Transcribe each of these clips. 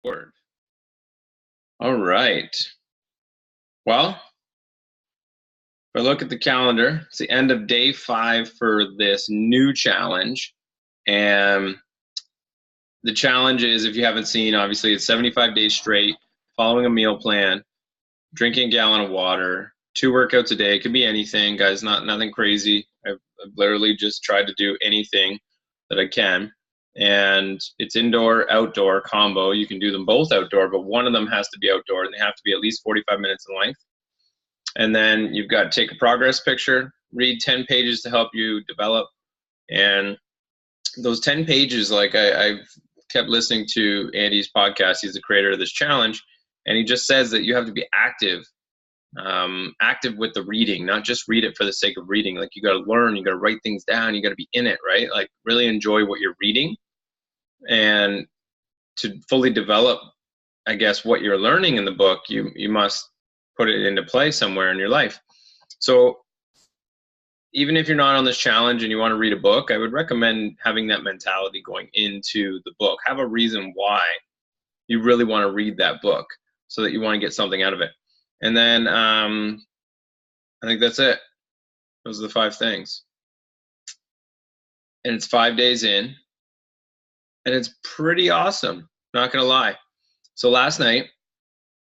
Word. All right. Well, if I look at the calendar, it's the end of day 5 for this new challenge. And the challenge is, if you haven't seen, obviously, it's 75 days straight, following a meal plan, drinking a gallon of water, 2 workouts a day. It could be anything, guys, nothing crazy. I've literally just tried to do anything that I can. And it's indoor, outdoor combo. You can do them both outdoor, but one of them has to be outdoor, and they have to be at least 45 minutes in length. And then you've got to take a progress picture, read 10 pages to help you develop. And those 10 pages, like I've kept listening to Andy's podcast. He's the creator of this challenge. And he just says that you have to be active, active with the reading, not just read it for the sake of reading. Like, you got to learn, you got to write things down, you got to be in it, right? Like, really enjoy what you're reading. And to fully develop, I guess, what you're learning in the book, you must put it into play somewhere in your life. So even if you're not on this challenge and you want to read a book, I would recommend having that mentality going into the book. Have a reason why you really want to read that book, so that you want to get something out of it. And then I think that's it. Those are the 5 things. And it's 5 days in, and it's pretty awesome, not gonna lie. So last night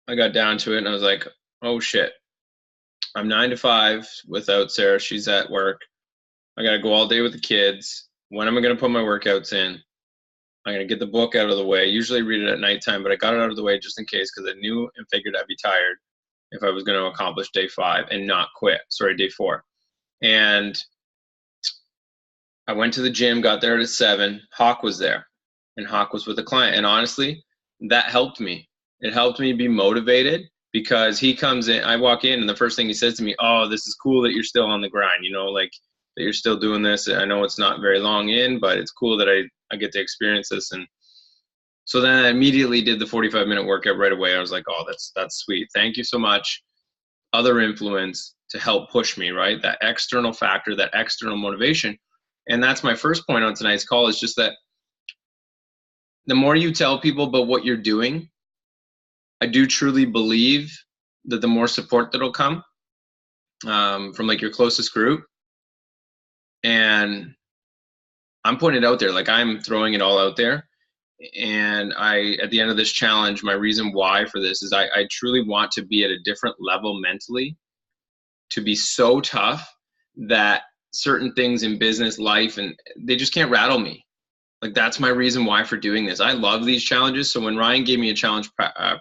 I got down to it and I was like, oh shit, I'm 9 to 5 without Sarah. She's at work. I got to go all day with the kids. When am I going to put my workouts in? I'm going to get the book out of the way. Usually read it at nighttime, but I got it out of the way just in case, because I knew and figured I'd be tired if I was going to accomplish day 5 and not quit. Sorry, day 4. And I went to the gym, got there at 7. Hawk was there, and Hawk was with a client. And honestly, that helped me. It helped me be motivated, because he comes in, I walk in, and the first thing he says to me, oh, this is cool that you're still on the grind, like that you're still doing this. I know it's not very long in, but it's cool that I get to experience this. And so then I immediately did the 45-minute workout right away. I was like, oh, that's sweet. Thank you so much. Other influence to help push me, right? That external factor, that external motivation. And that's my first point on tonight's call, is just that the more you tell people about what you're doing, I do truly believe that the more support that'll come from like your closest group. And I'm putting it out there, like I'm throwing it all out there. And at the end of this challenge, my reason why for this is I truly want to be at a different level mentally, to be so tough that certain things in business, life, and they just can't rattle me. Like, that's my reason why for doing this. I love these challenges. So when Ryan gave me a challenge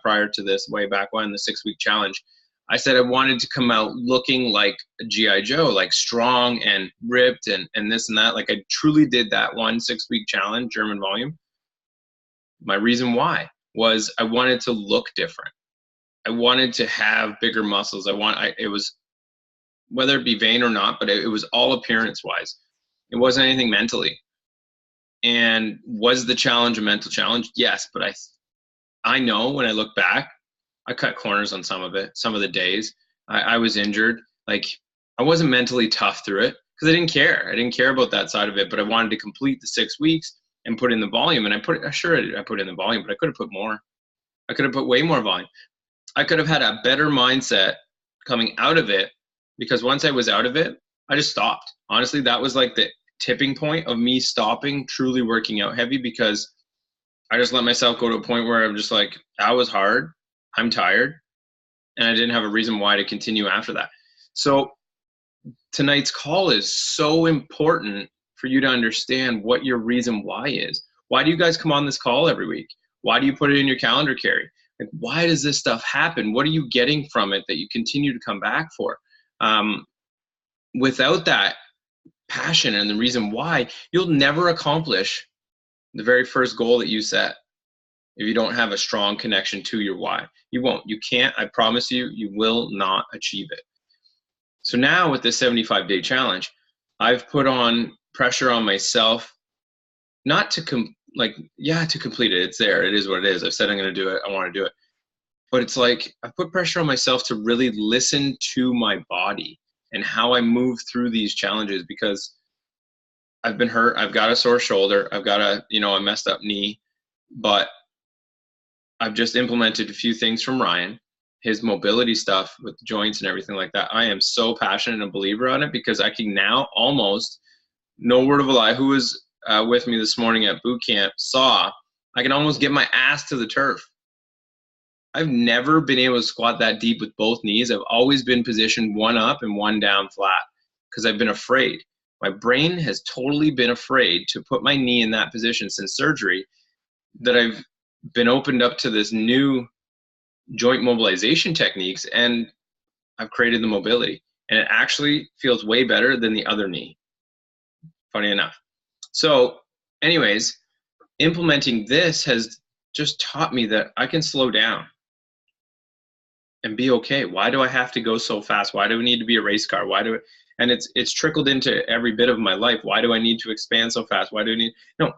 prior to this, way back when, the 6-week challenge, I said I wanted to come out looking like a G.I. Joe, like strong and ripped and this and that. Like, I truly did that one 6-week challenge, German volume. My reason why was I wanted to look different. I wanted to have bigger muscles. It was, whether it be vain or not, but it was all appearance wise. It wasn't anything mentally. And was the challenge a mental challenge? Yes, but I know when I look back, I cut corners on some of it. Some of the days I was injured. Like, I wasn't mentally tough through it, because I didn't care. I didn't care about that side of it, but I wanted to complete the 6 weeks and put in the volume. And I put in the volume, but I could have put more. I could have put way more volume. I could have had a better mindset coming out of it, because once I was out of it, I just stopped. Honestly, that was like the tipping point of me stopping truly working out heavy, because I just let myself go to a point where I'm just like, that was hard, I'm tired, and I didn't have a reason why to continue after that. So tonight's call is so important for you to understand what your reason why is. Why do you guys come on this call every week? Why do you put it in your calendar, Carrie? Like, why does this stuff happen? What are you getting from it that you continue to come back for? Without that passion and the reason why, you'll never accomplish the very first goal that you set if you don't have a strong connection to your why. You won't. You can't. I promise you, you will not achieve it. So now with this 75-day challenge, I've put on pressure on myself, not to to complete it. It's there. It is what it is. I've said I'm going to do it. I want to do it. But it's like, I put pressure on myself to really listen to my body and how I move through these challenges, because I've been hurt. I've got a sore shoulder. I've got a messed up knee, but I've just implemented a few things from Ryan, his mobility stuff with the joints and everything like that. I am so passionate and a believer on it because I can now almost, no word of a lie, who was with me this morning at boot camp saw, I can almost get my ass to the turf. I've never been able to squat that deep with both knees. I've always been positioned one up and one down flat because I've been afraid. My brain has totally been afraid to put my knee in that position since surgery, that I've been opened up to this new joint mobilization techniques, and I've created the mobility, and it actually feels way better than the other knee, funny enough. So anyways, implementing this has just taught me that I can slow down and be okay. Why do I have to go so fast? Why do we need to be a race car? And it's trickled into every bit of my life. Why do I need to expand so fast? Why do I need, no,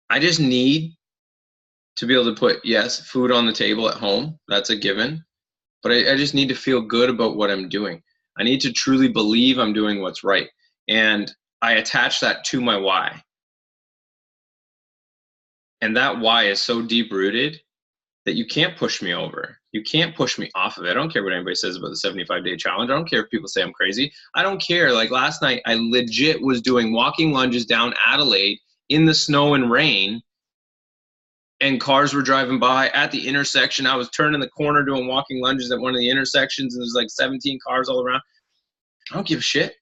I just need to be able to put, yes, food on the table at home. That's a given. But I just need to feel good about what I'm doing. I need to truly believe I'm doing what's right. And I attach that to my why. And that why is so deep rooted that you can't push me over. You can't push me off of it. I don't care what anybody says about the 75-day challenge. I don't care if people say I'm crazy. I don't care. Like last night, I legit was doing walking lunges down Adelaide in the snow and rain, and cars were driving by at the intersection. I was turning the corner doing walking lunges at one of the intersections, and there's like 17 cars all around. I don't give a shit,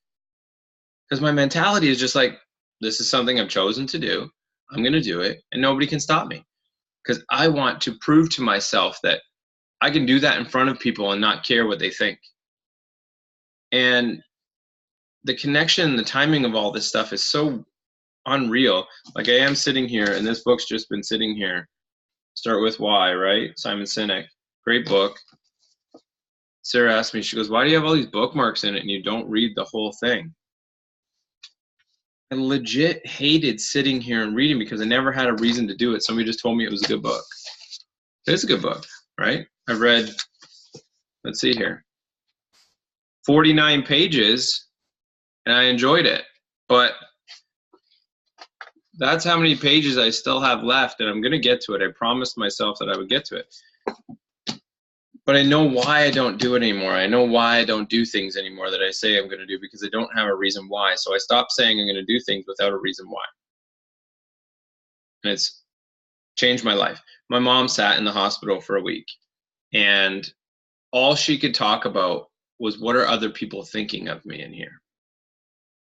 because my mentality is just like, this is something I've chosen to do. I'm going to do it, and nobody can stop me, because I want to prove to myself that I can do that in front of people and not care what they think. And the connection, the timing of all this stuff is so unreal. Like I am sitting here, and this book's just been sitting here. Start with Why, right? Simon Sinek. Great book. Sarah asked me, she goes, why do you have all these bookmarks in it and you don't read the whole thing? I legit hated sitting here and reading because I never had a reason to do it. Somebody just told me it was a good book. It's a good book, right? I've read, let's see here, 49 pages, and I enjoyed it. But that's how many pages I still have left, and I'm going to get to it. I promised myself that I would get to it. But I know why I don't do it anymore. I know why I don't do things anymore that I say I'm going to do, because I don't have a reason why. So I stopped saying I'm going to do things without a reason why. And it's changed my life. My mom sat in the hospital for a week, and all she could talk about was, what are other people thinking of me in here?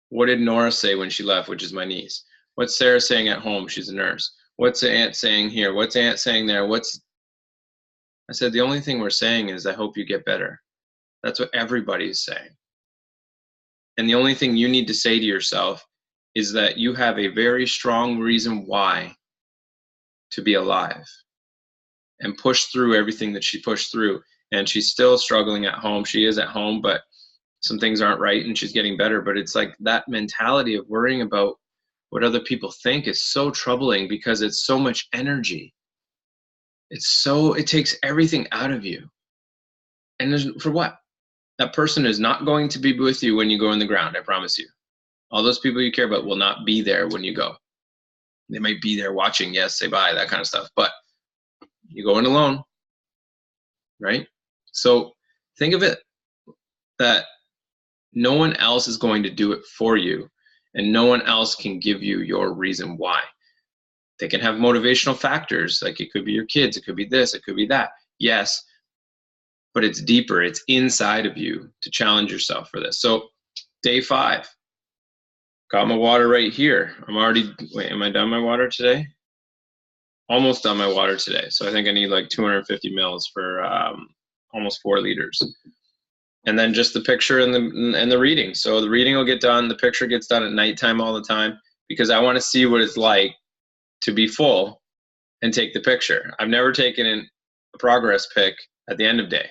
What did Nora say when she left, which is my niece? What's Sarah saying at home? She's a nurse. What's Aunt saying here? What's Aunt saying there? I said, the only thing we're saying is, I hope you get better. That's what everybody is saying. And the only thing you need to say to yourself is that you have a very strong reason why to be alive, and push through everything that she pushed through. And she's still struggling at home. She is at home, but some things aren't right, and she's getting better. But it's like that mentality of worrying about what other people think is so troubling, because it's so much energy. It takes everything out of you. And for what? That person is not going to be with you when you go in the ground, I promise you. All those people you care about will not be there when you go. They might be there watching, yes, say bye, that kind of stuff. But you go in alone, right? So think of it that no one else is going to do it for you, and no one else can give you your reason why. They can have motivational factors, like it could be your kids, it could be this, it could be that. Yes, but it's deeper. It's inside of you to challenge yourself for this. So day 5, got my water right here. Wait, am I done my water today? Almost done my water today. So I think I need like 250 mils for almost 4 liters. And then just the picture and the reading. So the reading will get done. The picture gets done at nighttime all the time, because I want to see what it's like to be full and take the picture. I've never taken a progress pic at the end of day.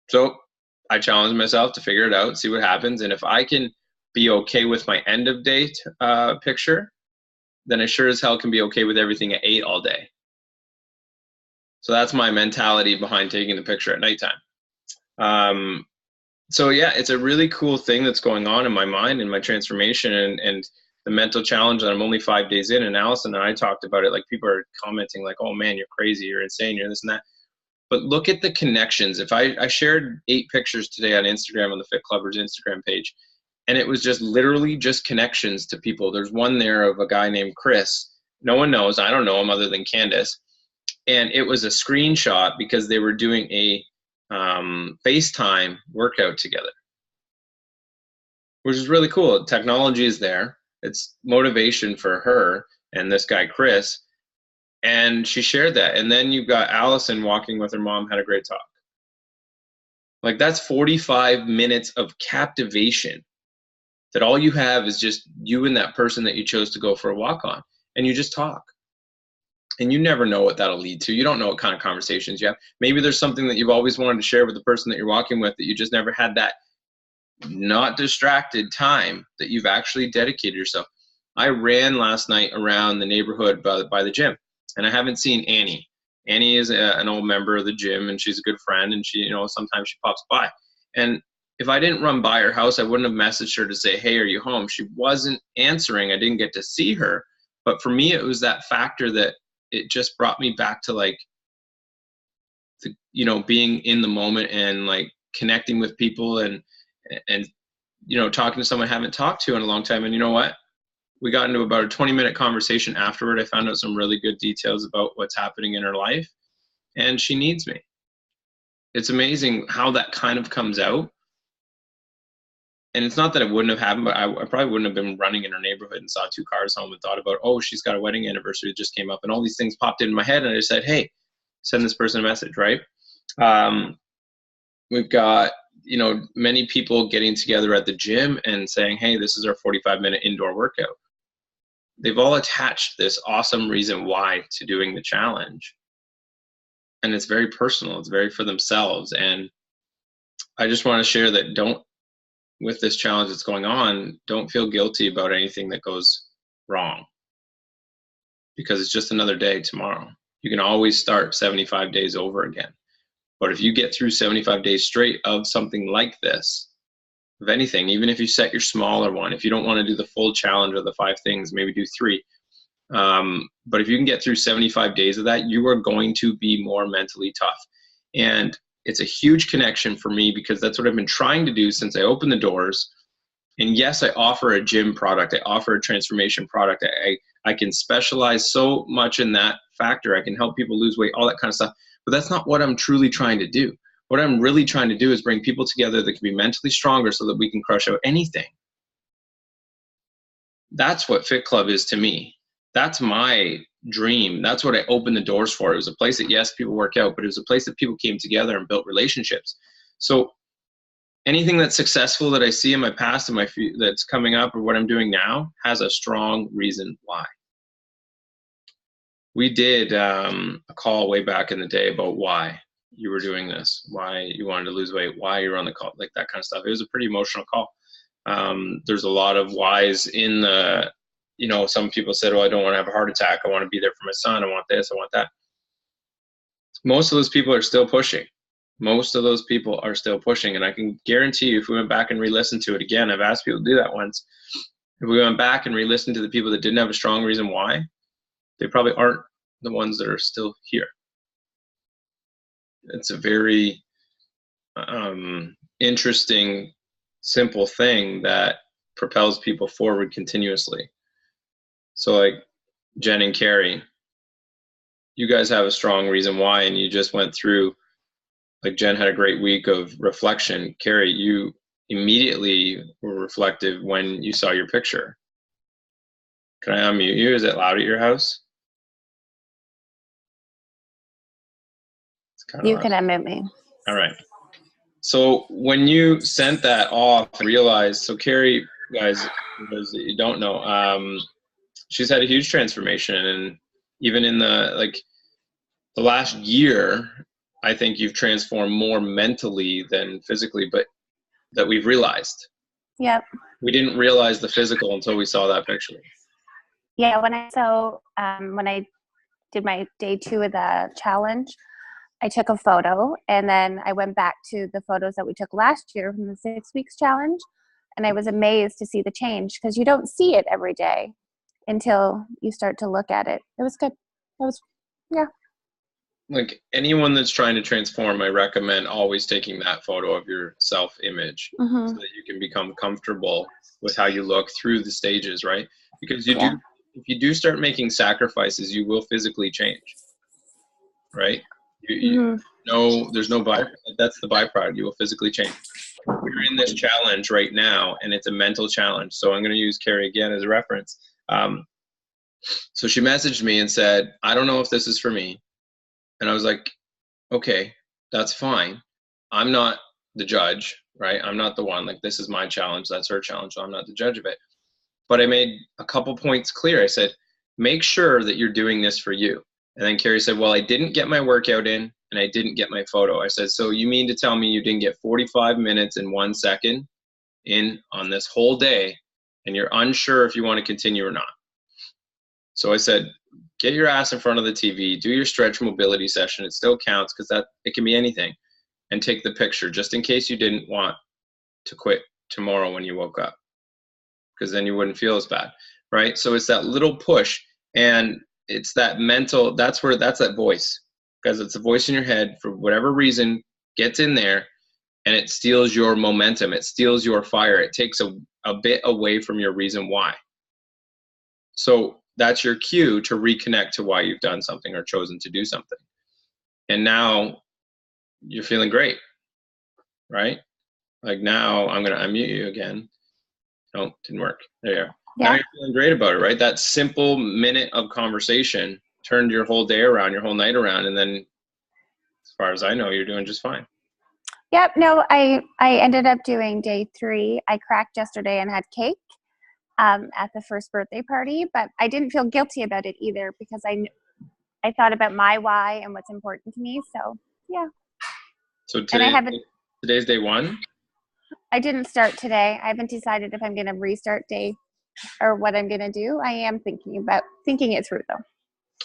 So I challenge myself to figure it out, see what happens. And if I can be okay with my end of day picture, then I sure as hell can be okay with everything at 8 all day. So that's my mentality behind taking the picture at nighttime. So yeah, it's a really cool thing that's going on in my mind and my transformation. And the mental challenge that I'm only 5 days in. And Allison and I talked about it. Like, people are commenting like, oh man, you're crazy, you're insane, you're this and that. But look at the connections. If I shared 8 pictures today on Instagram, on the Fit Clubbers Instagram page, and it was just literally just connections to people. There's one there of a guy named Chris. No one knows. I don't know him other than Candace. And it was a screenshot because they were doing a FaceTime workout together, which is really cool. Technology is there. It's motivation for her and this guy, Chris. And she shared that. And then you've got Allison walking with her mom, had a great talk. Like, that's 45 minutes of captivation that all you have is just you and that person that you chose to go for a walk on. And you just talk. And you never know what that'll lead to. You don't know what kind of conversations you have. Maybe there's something that you've always wanted to share with the person that you're walking with that you just never had that not distracted time that you've actually dedicated yourself. I ran last night around the neighborhood by the gym, and I haven't seen Annie. Annie is an old member of the gym, and she's a good friend, and she, sometimes she pops by. And if I didn't run by her house, I wouldn't have messaged her to say, hey, are you home? She wasn't answering. I didn't get to see her. But for me, it was that factor that it just brought me back to, like, being in the moment and, like, connecting with people and talking to someone I haven't talked to in a long time. And you know what? We got into about a 20-minute conversation afterward. I found out some really good details about what's happening in her life, and she needs me. It's amazing how that kind of comes out. And it's not that it wouldn't have happened, but I probably wouldn't have been running in her neighborhood and saw 2 cars home and thought about, oh, she's got a wedding anniversary that just came up, and all these things popped in my head, and I just said, hey, send this person a message, right? We've got, many people getting together at the gym and saying, hey, this is our 45-minute indoor workout. They've all attached this awesome reason why to doing the challenge. And it's very personal. It's very for themselves. And I just want to share that with this challenge that's going on, don't feel guilty about anything that goes wrong, because it's just another day tomorrow. You can always start 75 days over again. But if you get through 75 days straight of something like this, of anything, even if you set your smaller one, if you don't want to do the full challenge of the 5 things, maybe do 3. But if you can get through 75 days of that, you are going to be more mentally tough. And it's a huge connection for me, because that's what I've been trying to do since I opened the doors. And yes, I offer a gym product. I offer a transformation product. I can specialize so much in that factor. I can help people lose weight, all that kind of stuff. But that's not what I'm truly trying to do. What I'm really trying to do is bring people together that can be mentally stronger so that we can crush out anything. That's what Fit Club is to me. That's my dream. That's what I opened the doors for. It was a place that, yes, people work out, but it was a place that people came together and built relationships. So anything that's successful that I see in my past and that's coming up, or what I'm doing now, has a strong reason why. We did a call way back in the day about why you were doing this, why you wanted to lose weight, why you were on the call, like that kind of stuff. It was a pretty emotional call. There's a lot of whys in the, some people said, oh, I don't want to have a heart attack. I want to be there for my son. I want this, I want that. Most of those people are still pushing. Most of those people are still pushing. And I can guarantee you, if we went back and re-listened to it again, I've asked people to do that once. If we went back and re-listened to the people that didn't have a strong reason why, they probably aren't the ones that are still here. It's a very interesting, simple thing that propels people forward continuously. So, like Jen and Carrie, you guys have a strong reason why, and you just went through, like Jen had a great week of reflection. Carrie, you immediately were reflective when you saw your picture. Can I unmute you? Is it loud at your house? You can unmute me. All right. So when you sent that off, I realized, so Carrie, guys, those that you don't know, she's had a huge transformation. And even in the last year, I think you've transformed more mentally than physically, but that we've realized. Yep. We didn't realize the physical until we saw that picture. Yeah, when I did my day 2 of the challenge, I took a photo, and then I went back to the photos that we took last year from the 6 weeks challenge. And I was amazed to see the change, because you don't see it every day until you start to look at it. It was good. It was, yeah. Like anyone that's trying to transform, I recommend always taking that photo of your self-image Mm-hmm. so that you can become comfortable with how you look through the stages, right? Because you Yeah. do, if you do start making sacrifices, you will physically change, right? Mm-hmm. No, there's no by, that's the byproduct. You will physically change. We're in this challenge right now, and it's a mental challenge. So I'm going to use Carrie again as a reference. So she messaged me and said, I don't know if this is for me. And I was like, okay, that's fine. I'm not the judge, right? I'm not the one. Like, this is my challenge. That's her challenge. So I'm not the judge of it. But I made a couple points clear. I said, make sure that you're doing this for you. And then Carrie said, well, I didn't get my workout in and I didn't get my photo. I said, so you mean to tell me you didn't get 45 minutes and 1 second in on this whole day, and you're unsure if you want to continue or not? So I said, get your ass in front of the TV, do your stretch mobility session. It still counts, because that it can be anything, and take the picture just in case you didn't want to quit tomorrow when you woke up, because then you wouldn't feel as bad, right? So it's that little push, and it's that mental, that's that voice, because it's a voice in your head for whatever reason gets in there, and it steals your momentum, it steals your fire, it takes a bit away from your reason why. So that's your cue to reconnect to why you've done something or chosen to do something. And now you're feeling great, right? Like, now I'm going to unmute you again. Oh, didn't work. There you are. Yeah. Now you're feeling great about it, right? That simple minute of conversation turned your whole day around, your whole night around. And then, as far as I know, you're doing just fine. Yep. No, I ended up doing day 3. I cracked yesterday and had cake at the first birthday party, but I didn't feel guilty about it either, because I thought about my why and what's important to me. So yeah. So And I haven't, today's day 1? I didn't start today. I haven't decided if I'm going to restart day or what I'm going to do. I am thinking it through though.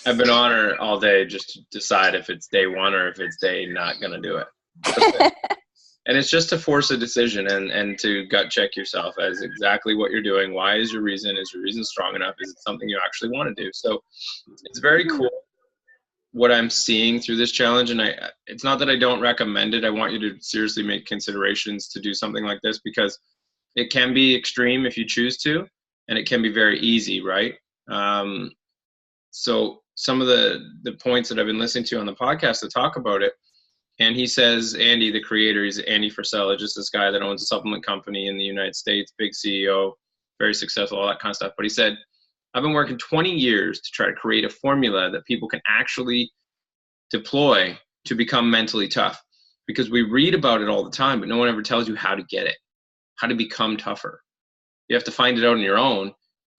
I've been on her all day just to decide if it's day 1 or if it's day not going to do it. And it's just to force a decision and to gut check yourself as exactly what you're doing. Why is your reason? Is your reason strong enough? Is it something you actually want to do? So it's very cool what I'm seeing through this challenge. And it's not that I don't recommend it. I want you to seriously make considerations to do something like this, because it can be extreme if you choose to, and it can be very easy, right? So some of the points that I've been listening to on the podcast to talk about it, and he says, Andy, the creator, he's Andy Frisella, just this guy that owns a supplement company in the United States, big CEO, very successful, all that kind of stuff. But he said, I've been working 20 years to try to create a formula that people can actually deploy to become mentally tough. Because we read about it all the time, but no one ever tells you how to get it, how to become tougher. You have to find it out on your own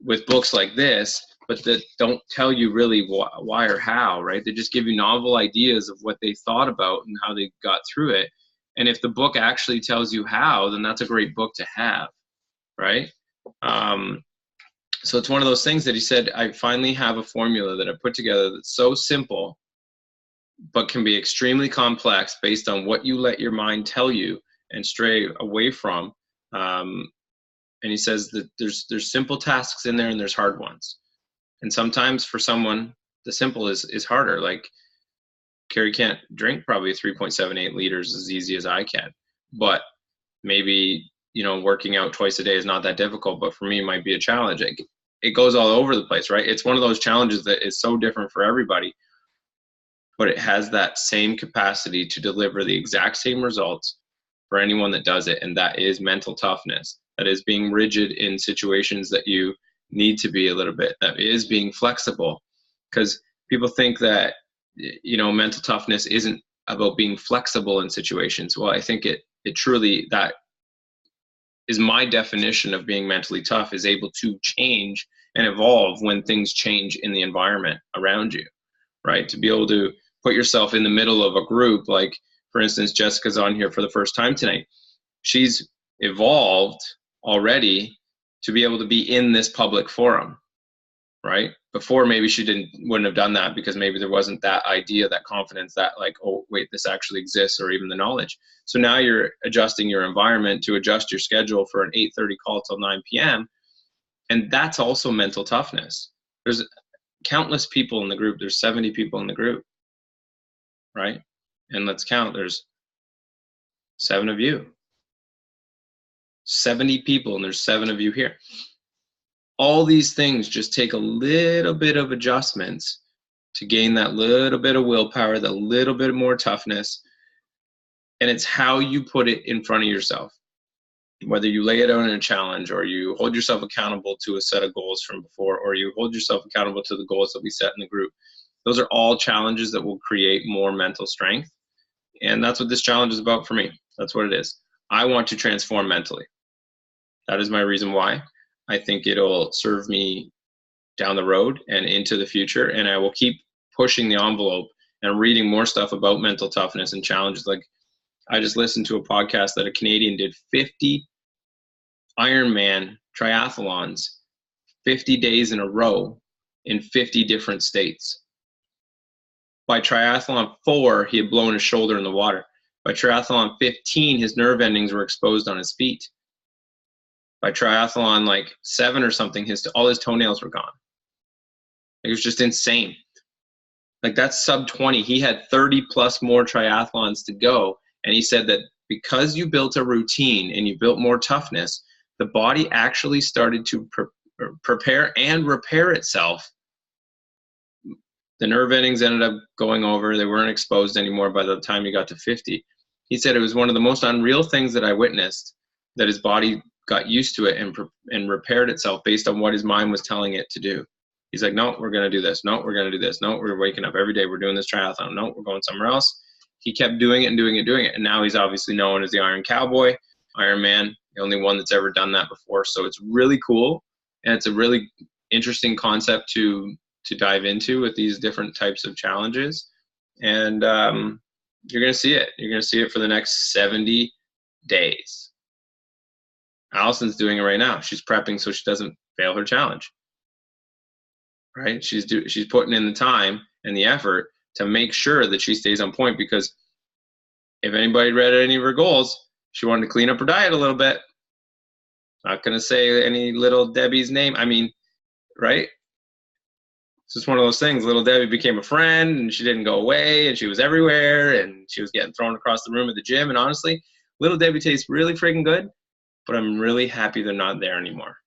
with books like this, but that don't tell you really why or how, right? They just give you novel ideas of what they thought about and how they got through it. And if the book actually tells you how, then that's a great book to have, right? So it's one of those things that he said, I finally have a formula that I put together that's so simple, but can be extremely complex based on what you let your mind tell you and stray away from. And he says that there's simple tasks in there and there's hard ones. And sometimes for someone, the simple is harder. Like, Carrie can't drink probably 3.78 liters as easy as I can. But maybe, working out twice a day is not that difficult. But for me, it might be a challenge. It goes all over the place, right? It's one of those challenges that is so different for everybody. But it has that same capacity to deliver the exact same results for anyone that does it. And that is mental toughness. That is being rigid in situations that you need to be a little bit. That is being flexible. Because people think that, mental toughness isn't about being flexible in situations. Well, I think it truly, that is my definition of being mentally tough, is able to change and evolve when things change in the environment around you, right? To be able to put yourself in the middle of a group, like, for instance, Jessica's on here for the first time tonight. She's evolved already to be able to be in this public forum, right? Before, maybe she wouldn't have done that because maybe there wasn't that idea, that confidence, that like, oh wait, this actually exists, or even the knowledge. So now you're adjusting your environment to adjust your schedule for an 8:30 call till 9 p.m. And that's also mental toughness. There's countless people in the group. There's 70 people in the group, right? And let's count, there's 7 of you. 70 people, and there's 7 of you here. All these things just take a little bit of adjustments to gain that little bit of willpower, that little bit more toughness. And it's how you put it in front of yourself. Whether you lay it out in a challenge, or you hold yourself accountable to a set of goals from before, or you hold yourself accountable to the goals that we set in the group. Those are all challenges that will create more mental strength. And that's what this challenge is about for me. That's what it is. I want to transform mentally. That is my reason why. I think it'll serve me down the road and into the future. And I will keep pushing the envelope and reading more stuff about mental toughness and challenges. Like, I just listened to a podcast that a Canadian did 50 Ironman triathlons, 50 days in a row in 50 different states. By triathlon 4, he had blown his shoulder in the water. By triathlon 15, his nerve endings were exposed on his feet. By triathlon like 7 or something, all his toenails were gone. It was just insane. Like, that's sub 20. He had 30 plus more triathlons to go. And he said that because you built a routine and you built more toughness, the body actually started to prepare and repair itself. The nerve endings ended up going over. They weren't exposed anymore by the time he got to 50. He said it was one of the most unreal things that I witnessed, that his body got used to it and repaired itself based on what his mind was telling it to do. He's like, no, we're going to do this. No, we're going to do this. No, we're waking up every day. We're doing this triathlon. No, we're going somewhere else. He kept doing it and doing it and doing it. And now he's obviously known as the Iron Cowboy, Iron Man, the only one that's ever done that before. So it's really cool. And it's a really interesting concept to dive into with these different types of challenges. And you're going to see it. You're going to see it for the next 70 days. Allison's doing it right now. She's prepping so she doesn't fail her challenge. Right? She's putting in the time and the effort to make sure that she stays on point, because if anybody read any of her goals, she wanted to clean up her diet a little bit. Not going to say any Little Debbie's name. I mean, right? It's just one of those things. Little Debbie became a friend, and she didn't go away, and she was everywhere, and she was getting thrown across the room at the gym. And honestly, Little Debbie tastes really freaking good, but I'm really happy they're not there anymore.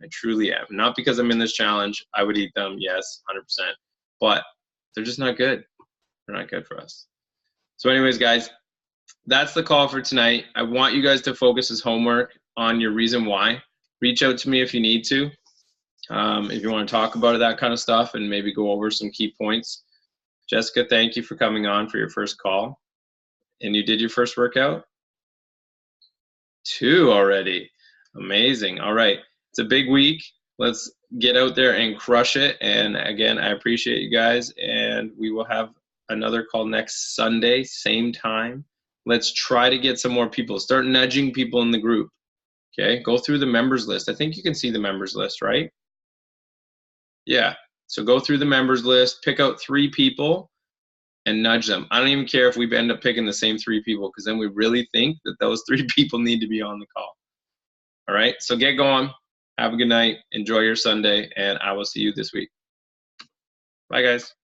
I truly am. Not because I'm in this challenge. I would eat them, yes, 100%. But they're just not good. They're not good for us. So anyways, guys, that's the call for tonight. I want you guys to focus as homework on your reason why. Reach out to me if you need to. If you want to talk about that kind of stuff and maybe go over some key points. Jessica, thank you for coming on for your first call. And you did your first workout? 2 already. Amazing. All right. It's a big week. Let's get out there and crush it. And again, I appreciate you guys. And we will have another call next Sunday, same time. Let's try to get some more people. Start nudging people in the group. Okay. Go through the members list. I think you can see the members list, right? Yeah. So go through the members list, pick out 3 people and nudge them. I don't even care if we end up picking the same 3 people, because then we really think that those 3 people need to be on the call. All right. So get going. Have a good night. Enjoy your Sunday, and I will see you this week. Bye, guys.